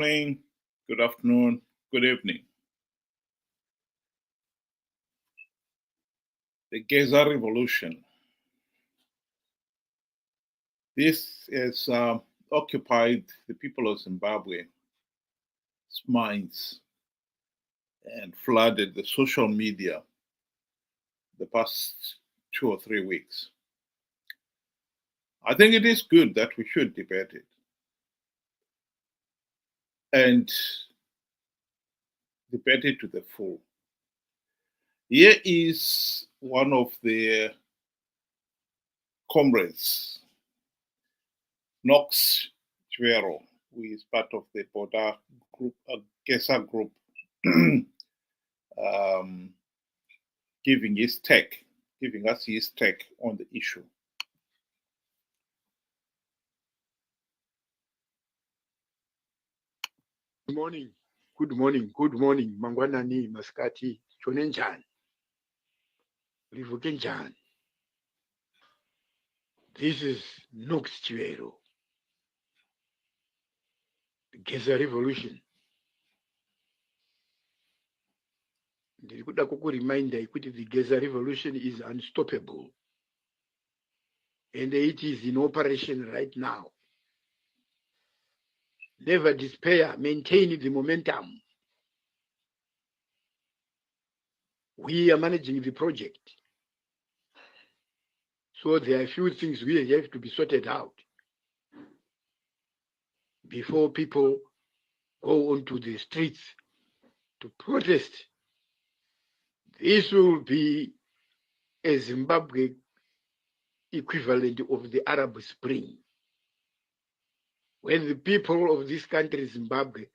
morning, good afternoon, good evening. The Geza revolution. This has occupied the people of Zimbabwe's minds and flooded the social media the past 2 or 3 weeks. I think it is good that we should debate it. And debate it to the full. Here is one of the comrades, Knox Chwero, who is part of the border group, Geza group, giving us his take on the issue. Good morning, Mangwanani, Maskati, Chonenjan, Rivukenjan. This is Knox Chwero, the Geza revolution. Ndikuda kukureminder kuti the Geza revolution is unstoppable. And it is in operation right now. Never despair, maintain the momentum. We are managing the project. So there are a few things we have to be sorted out before people go onto the streets to protest. This will be a Zimbabwe equivalent of the Arab Spring, when the people of this country, Zimbabwe,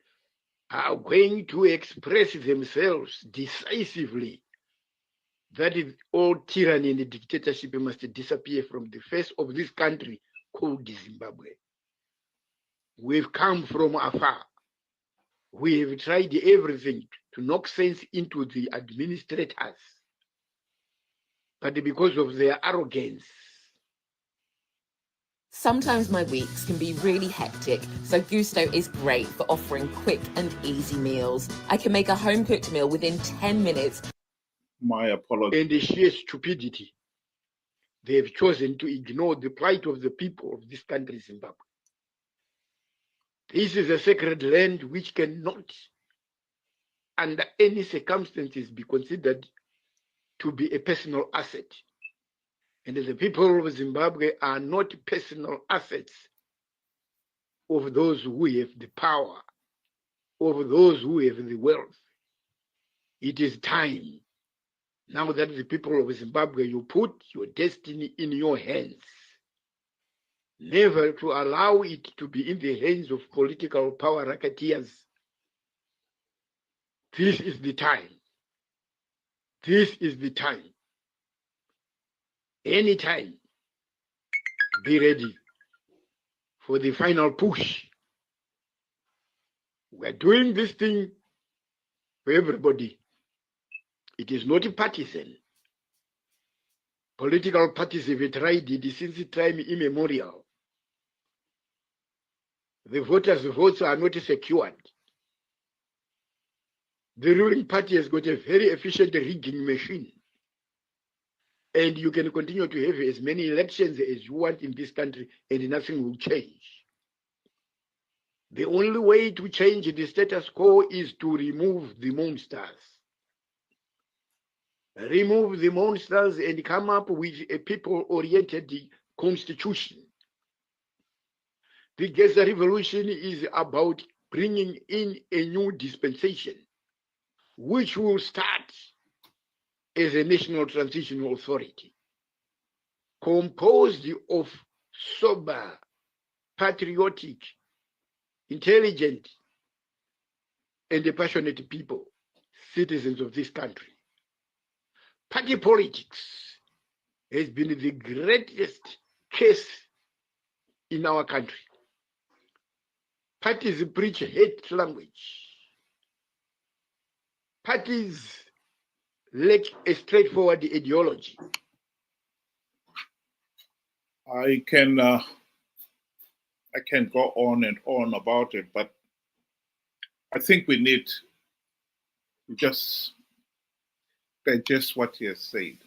are going to express themselves decisively that all tyranny and dictatorship must disappear from the face of this country called Zimbabwe. We've come from afar. We have tried everything to knock sense into the administrators, but because of their arrogance. Sometimes my weeks can be really hectic, so Gusto is great for offering quick and easy meals. I can make a home-cooked meal within 10 minutes. My apologies. And the sheer stupidity. They have chosen to ignore the plight of the people of this country, Zimbabwe. This is a sacred land which cannot, under any circumstances, be considered to be a personal asset. And the people of Zimbabwe are not personal assets of those who have the power, of those who have the wealth. It is time, now that the people of Zimbabwe, you put your destiny in your hands, never to allow it to be in the hands of political power racketeers. This is the time. This is the time. Anytime, be ready for the final push. We are doing this thing for everybody. It is not partisan. Political parties have tried it since time immemorial. The voters' votes are not secured. The ruling party has got a very efficient rigging machine. And you can continue to have as many elections as you want in this country, and nothing will change. The only way to change the status quo is to remove the monsters. Remove the monsters and come up with a people-oriented constitution. The Geza revolution is about bringing in a new dispensation, which will start as a national transitional authority, composed of sober, patriotic, intelligent, and passionate people, citizens of this country. Party politics has been the greatest case in our country. Parties preach hate language. Parties lack a straightforward ideology. I can go on and on about it, but I think we need to just digest what he has said.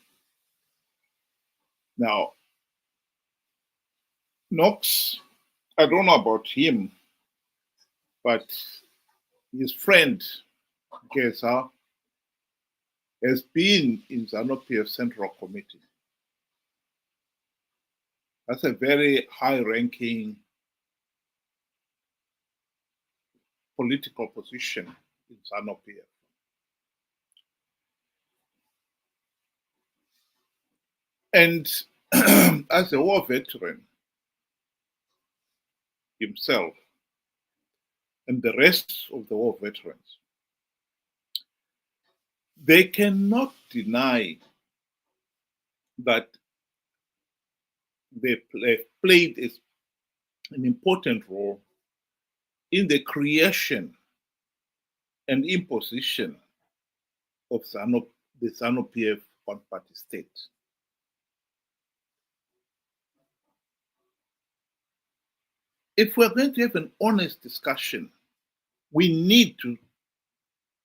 Now, Knox, I don't know about him, but his friend Geza has been in Zanu PF Central Committee. That's a very high-ranking political position in Zanu PF. And as a war veteran himself, and the rest of the war veterans, they cannot deny that they played an important role in the creation and imposition of the Zanu PF one-party state. If we're going to have an honest discussion, we need to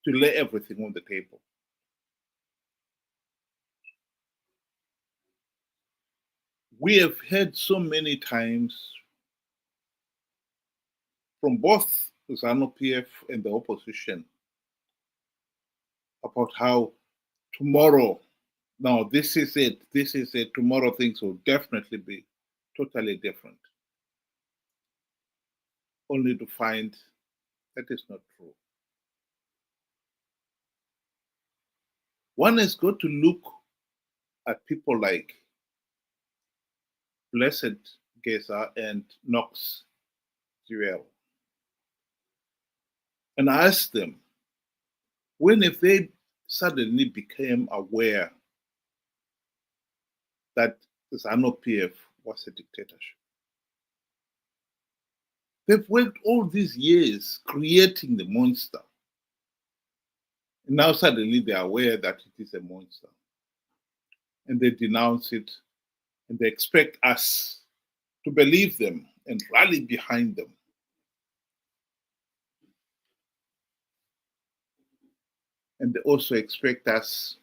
lay everything on the table. We have heard so many times from both Zanu PF and the opposition about how tomorrow, now this is it, tomorrow things will definitely be totally different. Only to find that is not true. One has got to look at people like Blessed Geza and Knox Jewel and ask them, when if they suddenly became aware that Zanu PF was a dictatorship? They've worked all these years creating the monster. And now suddenly they're aware that it is a monster. And they denounce it, and they expect us to believe them and rally behind them. And they also expect us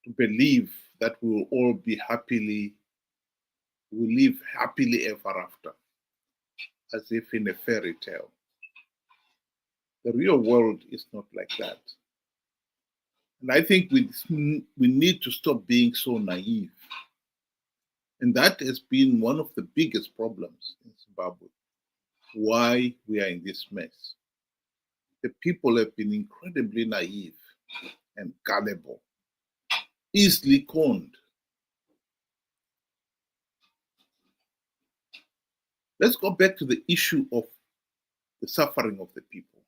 to believe that we will all be we live happily ever after, as if in a fairy tale. The real world is not like that. And I think we need to stop being so naive. And that has been one of the biggest problems in Zimbabwe, why we are in this mess. The people have been incredibly naive and gullible, easily conned. Let's go back to the issue of the suffering of the people.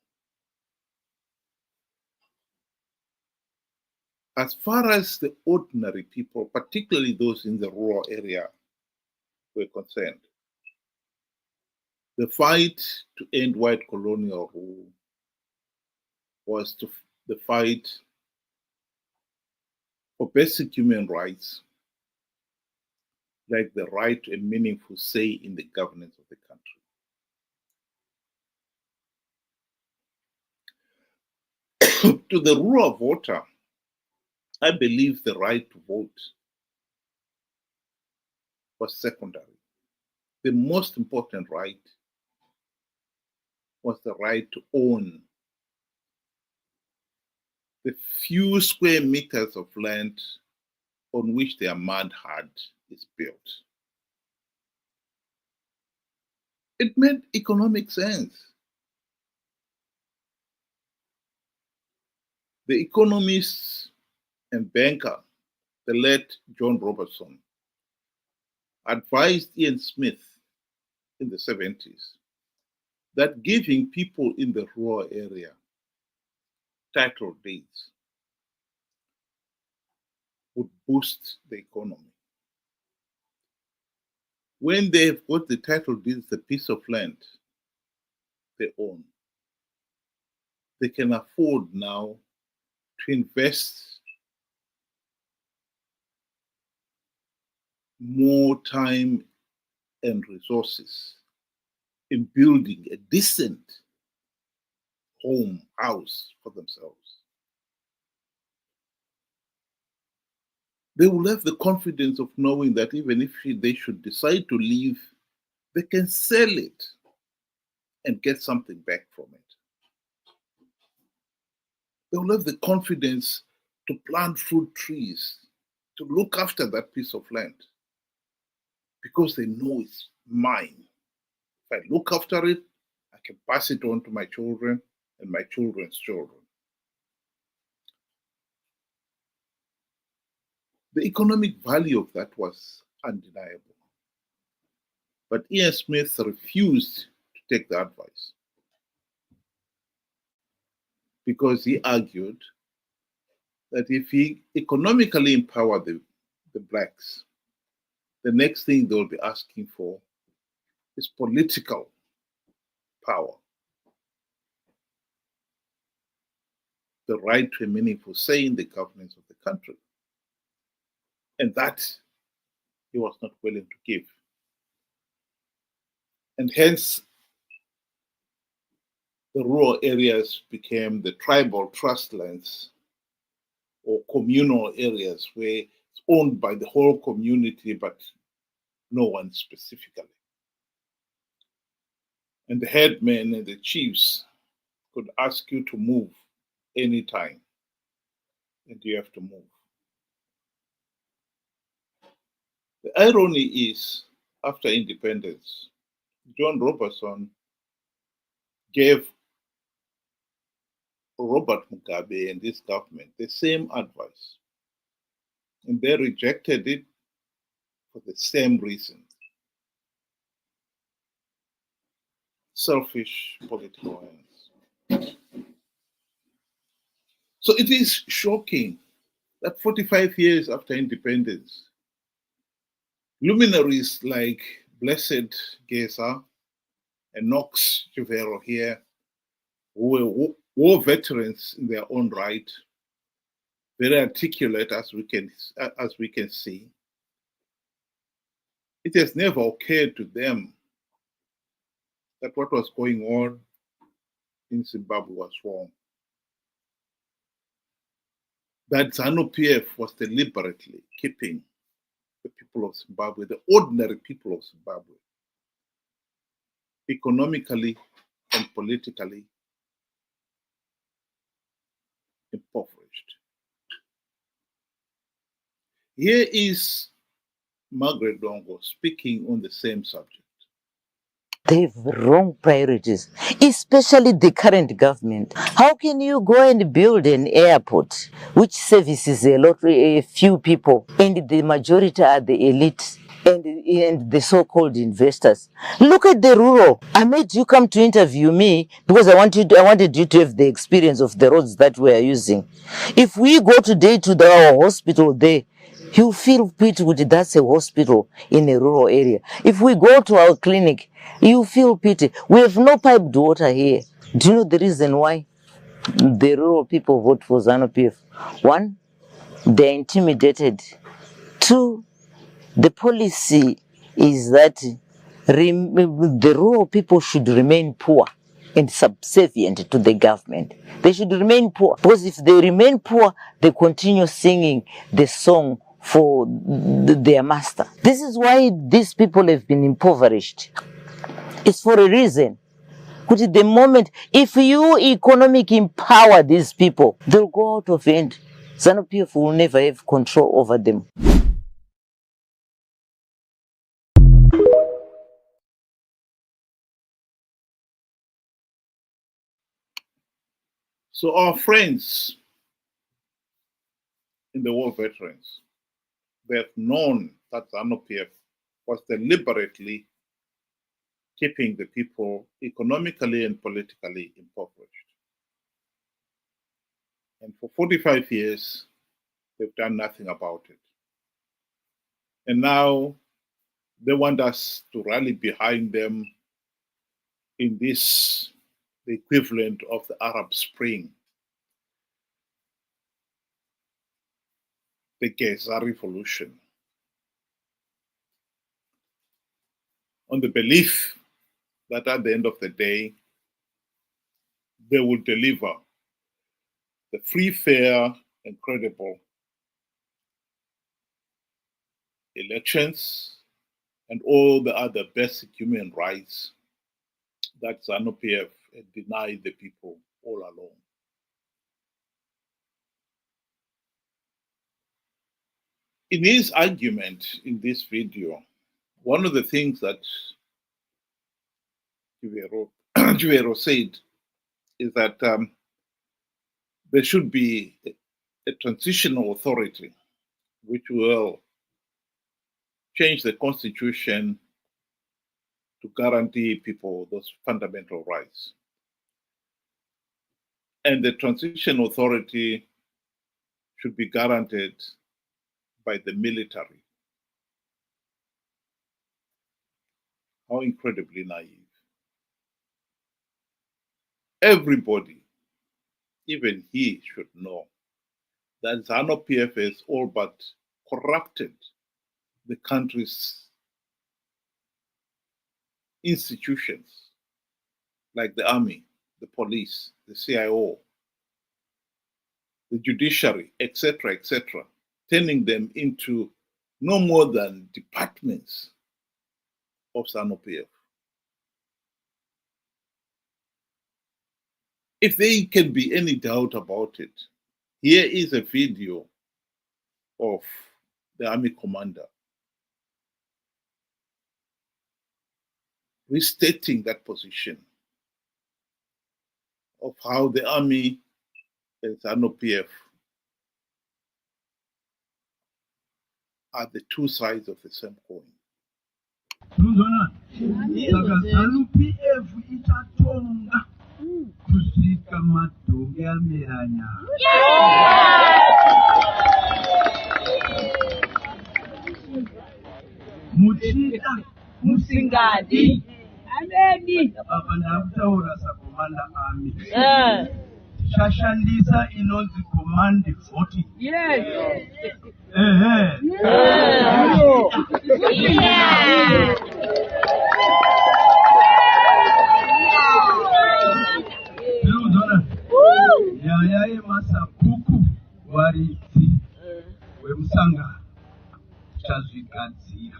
As far as the ordinary people, particularly those in the rural area, were concerned, the fight to end white colonial rule was the fight for basic human rights, like the right to a meaningful say in the governance of the country. To the rural voter, I believe the right to vote was secondary. The most important right was the right to own the few square meters of land on which their mud hut is built. It made economic sense. The economist and banker, the late John Robertson, advised Ian Smith in the 70s that giving people in the rural area title deeds would boost the economy. When they've got the title deeds, the piece of land they own, they can afford now to invest more time and resources in building a decent home, house for themselves. They will have the confidence of knowing that even if they should decide to leave, they can sell it and get something back from it. They will have the confidence to plant fruit trees, to look after that piece of land, because they know it's mine. If I look after it, I can pass it on to my children and my children's children. The economic value of that was undeniable. But Ian Smith refused to take the advice because he argued that if he economically empowered the blacks, the next thing they'll be asking for is political power, the right to a meaningful say in the governance of the country. And that he was not willing to give. And hence, the rural areas became the tribal trust lands or communal areas where it's owned by the whole community, but no one specifically. And the headmen and the chiefs could ask you to move anytime, and you have to move. The irony is, after independence, John Robertson gave Robert Mugabe and his government the same advice, and they rejected it for the same reason: selfish political ends. So it is shocking that 45 years after independence, luminaries like Blessed Geza and Knox Chuvero here, who were war veterans in their own right, very articulate as we can see, it has never occurred to them that what was going on in Zimbabwe was wrong. That Zanu PF was deliberately keeping the people of Zimbabwe, the ordinary people of Zimbabwe, economically and politically impoverished. Here is Margaret Dongo speaking on the same subject. They have wrong priorities, especially the current government. How can you go and build an airport which services a few people, and the majority are the elite and the so-called investors? Look at the rural. I made you come to interview me because I wanted you to have the experience of the roads that we are using. If we go today to our hospital there, you feel pity with that's a hospital in a rural area. If we go to our clinic, you feel pity. We have no piped water here. Do you know the reason why the rural people vote for Zanu PF? One, they're intimidated. Two, the policy is that the rural people should remain poor and subservient to the government. They should remain poor, because if they remain poor, they continue singing the song for their master. This is why these people have been impoverished. It's for a reason. Because at the moment, if you economically empower these people, they'll go out of hand. Zanu PF will never have control over them. So our friends in the war veterans, they have known that Zanu PF was deliberately keeping the people economically and politically impoverished. And for 45 years, they've done nothing about it. And now they want us to rally behind them in this, the equivalent of the Arab Spring, the Geza revolution, on the belief that at the end of the day, they will deliver the free, fair, and credible elections and all the other basic human rights that Zanu PF had denied the people all along. In his argument in this video, one of the things that Juvero said is that there should be a transitional authority which will change the constitution to guarantee people those fundamental rights. And the transition authority should be guaranteed by the military. How incredibly naive. Everybody, even he, should know that Zanu PF has all but corrupted the country's institutions, like the army, the police, the CIO, the judiciary, etc., etc., turning them into no more than departments of Zanu PF. If there can be any doubt about it, here is a video of the army commander restating that position of how the army and Zanu PF are the two sides of the same coin. Zanu PF itatonga kusvika madhonge ameranya. Muchida musingadi. Ameni. Apa ndakutaura sakomanda army. Shashandisa inonzi command voting. Yes. Nyaya yemasabhuku waridzi wemusangano tichazvigadzira.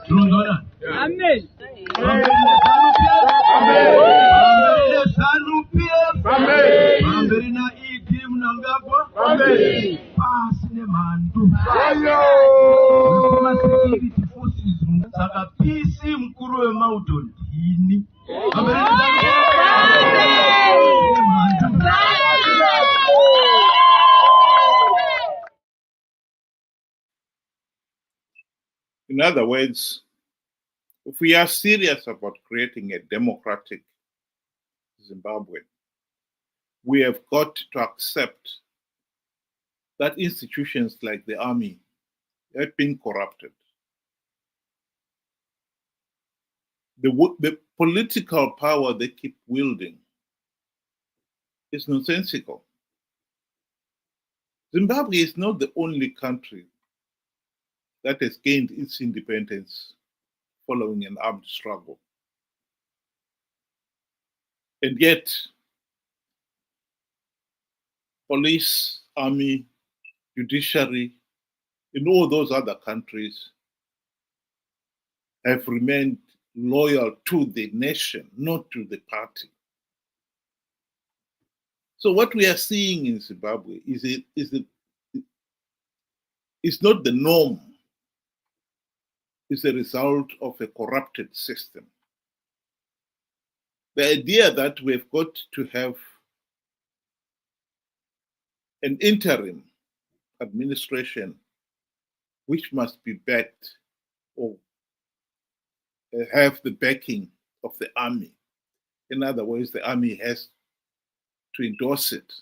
Tinozona? Amen. Zanu PF. Vamberi naID Mnangagwa. Pasi nemhandu. Security forces saka PC mkuru wemaudondini. In other words, if we are serious about creating a democratic Zimbabwe, we have got to accept that institutions like the army have been corrupted. The political power they keep wielding is nonsensical. Zimbabwe is not the only country that has gained its independence following an armed struggle. And yet, police, army, judiciary, in all those other countries have remained loyal to the nation, not to the party. So what we are seeing in Zimbabwe is not the norm. It's a result of a corrupted system. The idea that we've got to have an interim administration which must be backed or have the backing of the army. In other words, the army has to endorse it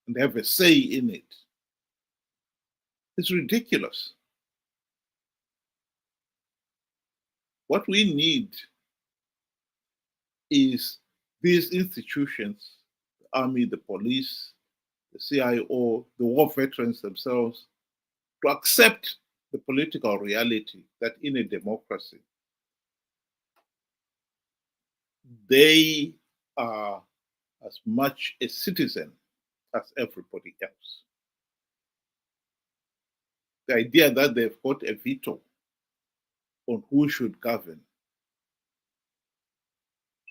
and have a say in it. It's ridiculous. What we need is these institutions, the army, the police, the CIO, the war veterans themselves, to accept the political reality that in a democracy, they are as much a citizen as everybody else. The idea that they've got a veto on who should govern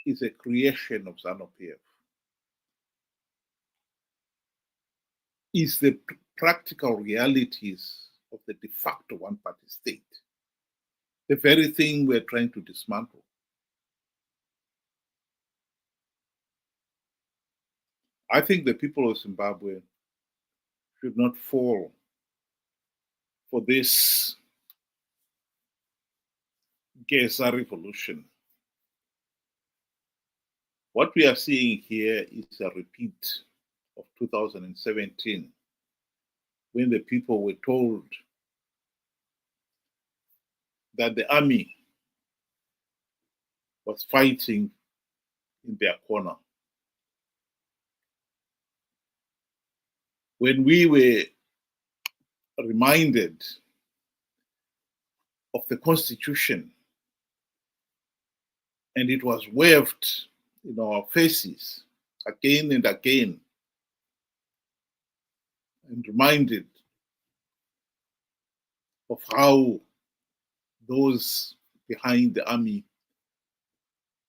is a creation of Zanu PF. Is the practical realities of the de facto one-party state, the very thing we're trying to dismantle. I think the people of Zimbabwe should not fall for this Geza revolution. What we are seeing here is a repeat of 2017, when the people were told that the army was fighting in their corner. When we were reminded of the Constitution and it was waved in our faces again and again, and reminded of how those behind the army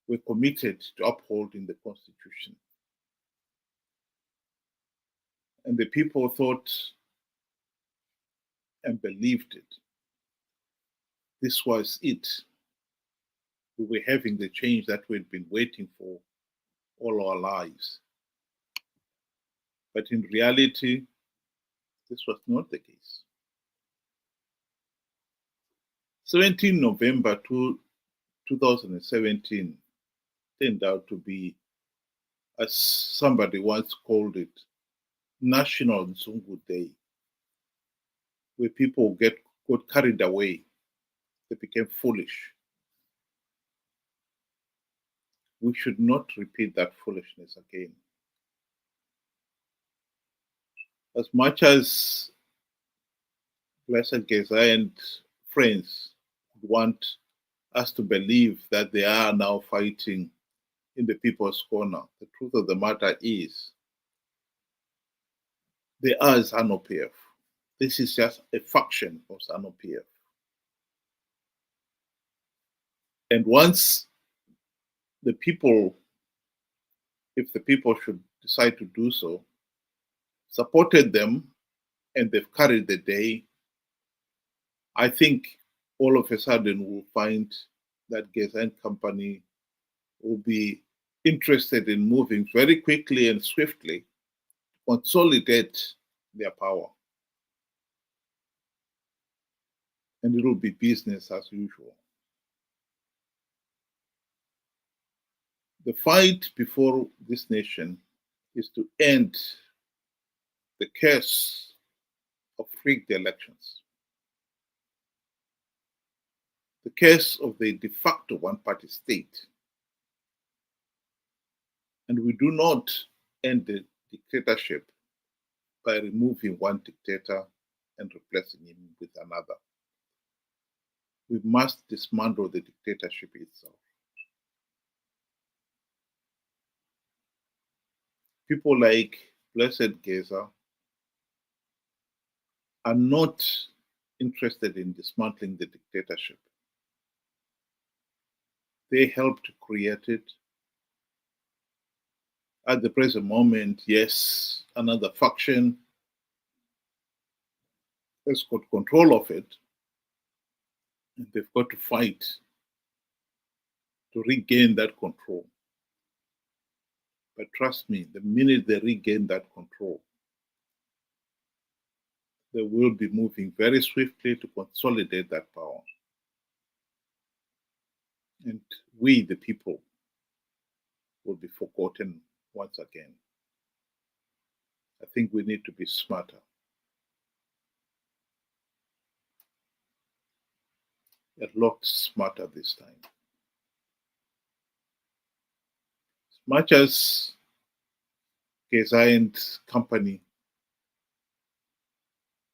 were committed to upholding the Constitution. And the people thought and believed it. This was it. We were having the change that we'd been waiting for all our lives. But in reality, this was not the case. 17 November 2017 turned out to be, as somebody once called it, National Zungu Day, where people got carried away. They became foolish. We should not repeat that foolishness again. As much as Blessed Geza and friends want us to believe that they are now fighting in the people's corner, the truth of the matter is they are Zanu PF. This is just a faction of Zanu PF. And once the people, if the people should decide to do so, supported them and they've carried the day, I think all of a sudden we'll find that Geza and company will be interested in moving very quickly and swiftly to consolidate their power. And it will be business as usual. The fight before this nation is to end the curse of rigged elections, the curse of the de facto one-party state. And we do not end the dictatorship by removing one dictator and replacing him with another. We must dismantle the dictatorship itself. People like Blessed Geza are not interested in dismantling the dictatorship. They helped to create it. At the present moment, yes, another faction has got control of it, and they've got to fight to regain that control. But trust me, the minute they regain that control, they will be moving very swiftly to consolidate that power. And we, the people, will be forgotten once again. I think we need to be smarter. A lot smarter this time. As much as Geza and company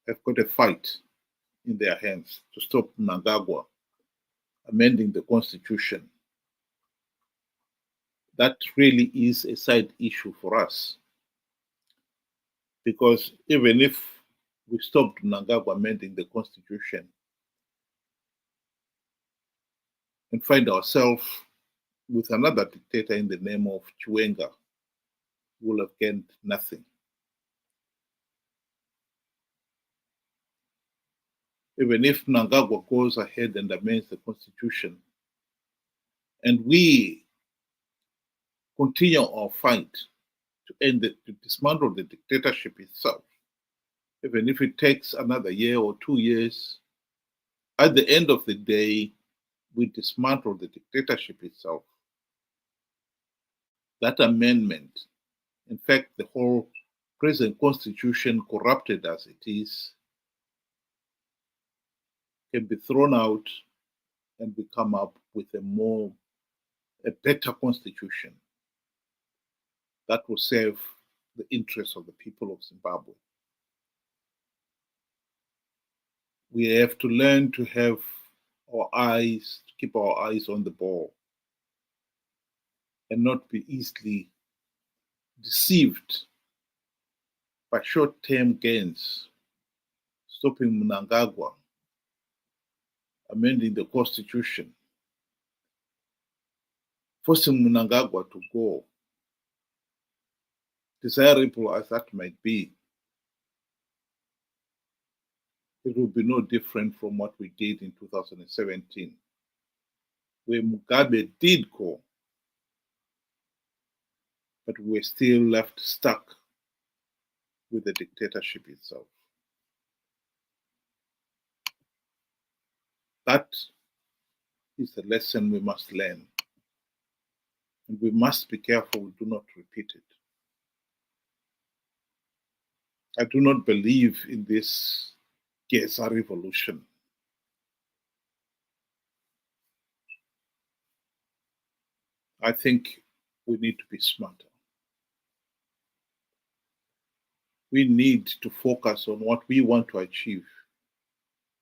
have got a fight in their hands to stop Mnangagwa amending the Constitution, that really is a side issue for us. Because even if we stopped Mnangagwa amending the constitution and find ourselves with another dictator in the name of Chiwenga, we will have gained nothing. Even if Mnangagwa goes ahead and amends the constitution, and we continue our fight to dismantle the dictatorship itself, even if it takes another year or 2 years, at the end of the day, we dismantle the dictatorship itself. That amendment, in fact, the whole present constitution, corrupted as it is, can be thrown out and we come up with a better constitution that will serve the interests of the people of Zimbabwe. We have to learn to have keep our eyes on the ball and not be easily deceived by short-term gains, stopping Mnangagwa, amending the constitution, forcing Mnangagwa to go, desirable as that might be. It will be no different from what we did in 2017, where Mugabe did go, but we're still left stuck with the dictatorship itself. That is the lesson we must learn. And we must be careful we do not repeat it. I do not believe in this Geza revolution. I think we need to be smarter. We need to focus on what we want to achieve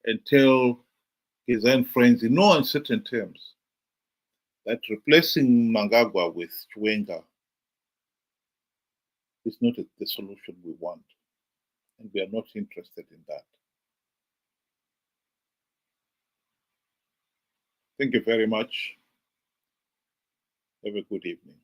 and tell Geza and friends in no uncertain terms that replacing Mnangagwa with Chiwenga is not the solution we want, and we are not interested in that. Thank you very much. Have a good evening.